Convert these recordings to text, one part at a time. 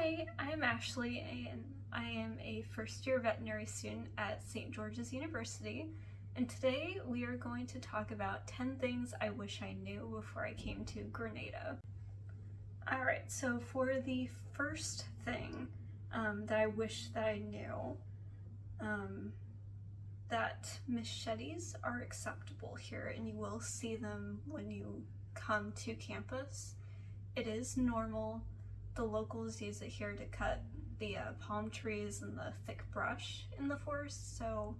Hi, I'm Ashley and I am a first year veterinary student at St. George's University, and today we are going to talk about 10 things I wish I knew before I came to Grenada. Alright, so for the first thing that I wish that I knew, that machetes are acceptable here and you will see them when you come to campus. It is normal. The locals use it here to cut the palm trees and the thick brush in the forest, so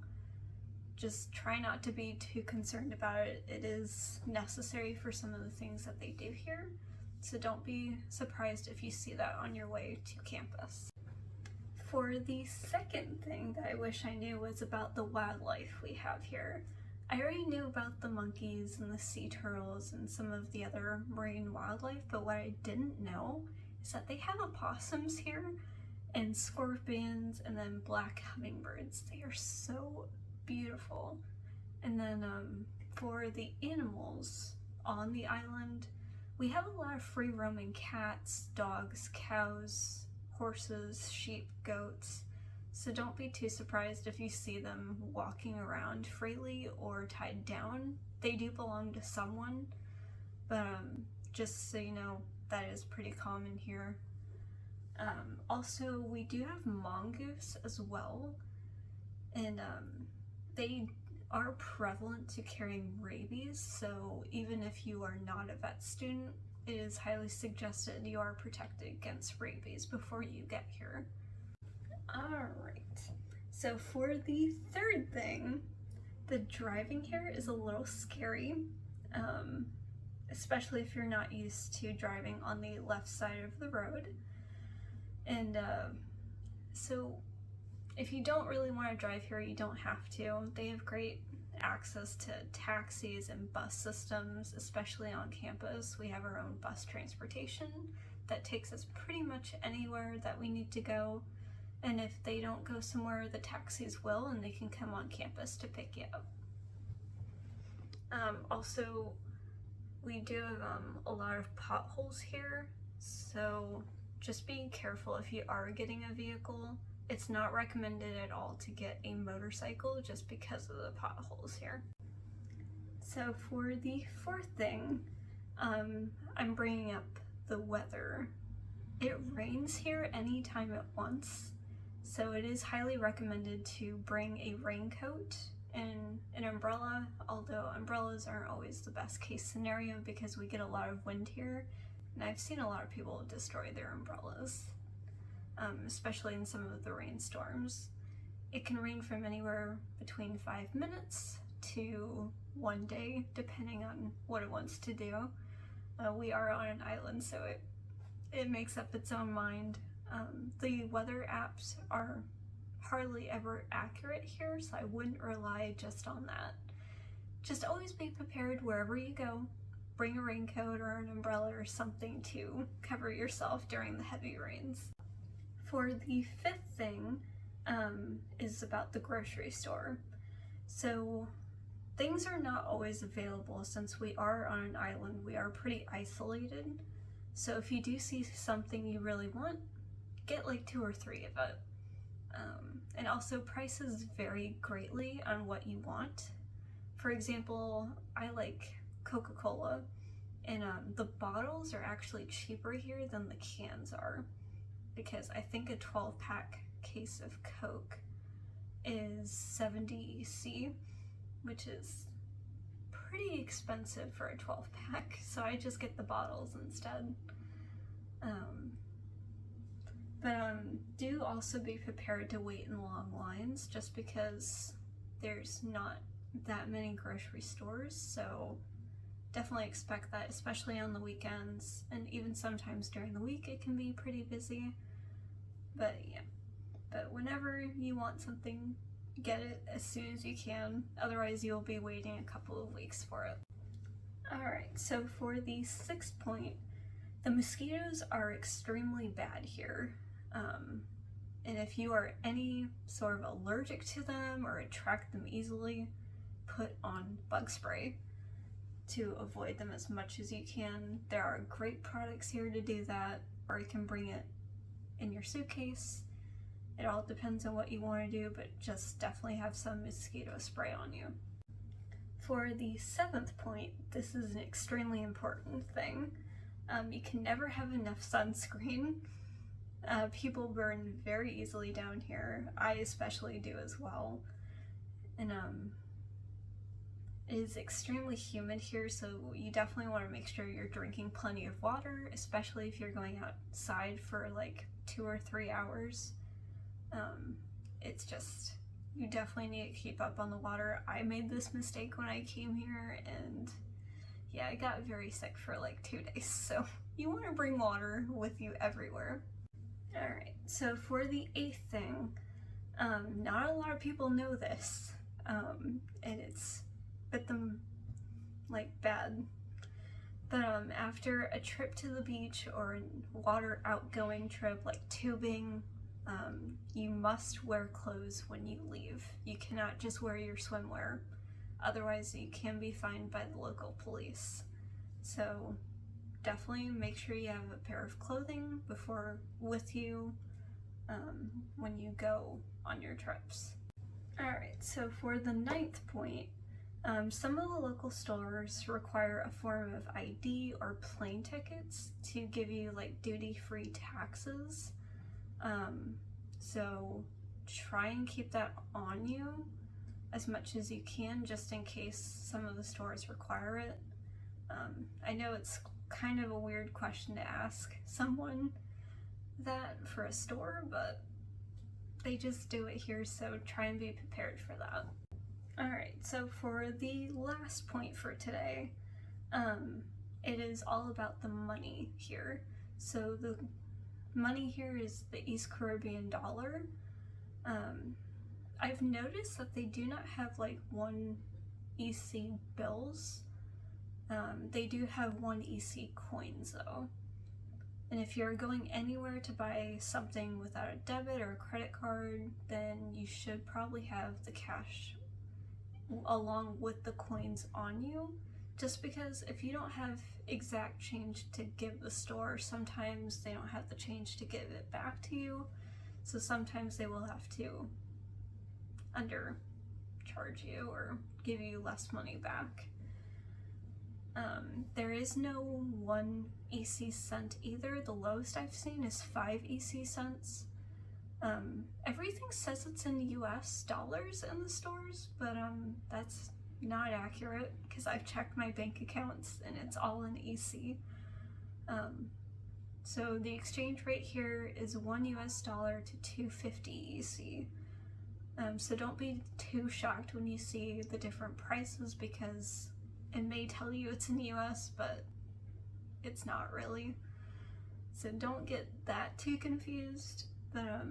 just try not to be too concerned about it. It is necessary for some of the things that they do here, so don't be surprised if you see that on your way to campus. For the second thing that I wish I knew was about the wildlife we have here. I already knew about the monkeys and the sea turtles and some of the other marine wildlife, but what I didn't know is that they have opossums here and scorpions and then black hummingbirds. They are so beautiful. And then for the animals on the island, we have a lot of free roaming cats, dogs, cows, horses, sheep, goats. So don't be too surprised if you see them walking around freely or tied down. They do belong to someone, but just so you know, that is pretty common here. Also, we do have mongoose as well, and they are prevalent to carrying rabies, so even if you are not a vet student, it is highly suggested you are protected against rabies before you get here. Alright, so for the third thing, the driving here is a little scary, especially if you're not used to driving on the left side of the road. And so if you don't really want to drive here, you don't have to. They have great access to taxis and bus systems, especially on campus. We have our own bus transportation that takes us pretty much anywhere that we need to go. And if they don't go somewhere, the taxis will, and they can come on campus to pick you up. Also, we do have a lot of potholes here, so just be careful if you are getting a vehicle. It's not recommended at all to get a motorcycle just because of the potholes here. So for the fourth thing, I'm bringing up the weather. It rains here anytime it wants, so it is highly recommended to bring a raincoat and an umbrella, although umbrellas aren't always the best case scenario because we get a lot of wind here, and I've seen a lot of people destroy their umbrellas, especially in some of the rainstorms. It can rain from anywhere between 5 minutes to 1 day, depending on what it wants to do. We are on an island, so it makes up its own mind. The weather apps are hardly ever accurate here, so I wouldn't rely just on that. Just always be prepared wherever you go. Bring a raincoat or an umbrella or something to cover yourself during the heavy rains. For the fifth thing is about the grocery store. So things are not always available since we are on an island. We are pretty isolated. So if you do see something you really want, get like 2 or 3 of it. And also prices vary greatly on what you want. For example, I like Coca-Cola, and the bottles are actually cheaper here than the cans are, because I think a 12-pack case of Coke is 70 EC, which is pretty expensive for a 12-pack, so I just get the bottles instead. Do also be prepared to wait in long lines just because there's not that many grocery stores, so definitely expect that, especially on the weekends, and even sometimes during the week it can be pretty busy. But yeah, but whenever you want something, get it as soon as you can, otherwise you'll be waiting a couple of weeks for it. Alright, so for the 6th point, the mosquitoes are extremely bad here. And if you are any sort of allergic to them or attract them easily, put on bug spray to avoid them as much as you can. There are great products here to do that, or you can bring it in your suitcase. It all depends on what you want to do, but just definitely have some mosquito spray on you. For the 7th point, this is an extremely important thing. You can never have enough sunscreen. People burn very easily down here. I especially do as well. And it is extremely humid here, so you definitely want to make sure you're drinking plenty of water, especially if you're going outside for like 2 or 3 hours. It's just, you definitely need to keep up on the water. I made this mistake when I came here, and yeah, I got very sick for like 2 days, so you want to bring water with you everywhere. Alright, so for the 8th thing, not a lot of people know this, and it's bit them like bad, but after a trip to the beach or a water outgoing trip like tubing, you must wear clothes when you leave. You cannot just wear your swimwear, otherwise you can be fined by the local police. So definitely make sure you have a pair of clothing with you when you go on your trips. Alright, so for the 9th point, some of the local stores require a form of ID or plane tickets to give you like duty-free taxes. So try and keep that on you as much as you can, just in case some of the stores require it. I know it's kind of a weird question to ask someone that for a store, but they just do it here, so try and be prepared for that. Alright, so for the last point for today, it is all about the money here. So the money here is the East Caribbean dollar. I've noticed that they do not have like 1 EC bills. They do have 1 EC coins though. And if you're going anywhere to buy something without a debit or a credit card, then you should probably have the cash along with the coins on you, just because if you don't have exact change to give the store, sometimes they don't have the change to give it back to you, so sometimes they will have to undercharge you or give you less money back. There is no 1 EC cent either. The lowest I've seen is 5 EC cents. Everything says it's in US dollars in the stores, but that's not accurate because I've checked my bank accounts and it's all in EC. So the exchange rate here is $1 US to 250 EC. So don't be too shocked when you see the different prices, because it may tell you it's in US, but it's not really. So don't get that too confused. But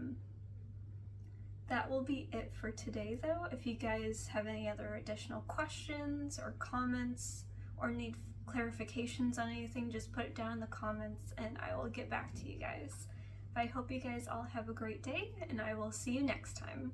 that will be it for today though. If you guys have any other additional questions or comments or need clarifications on anything, just put it down in the comments and I will get back to you guys. But I hope you guys all have a great day, and I will see you next time.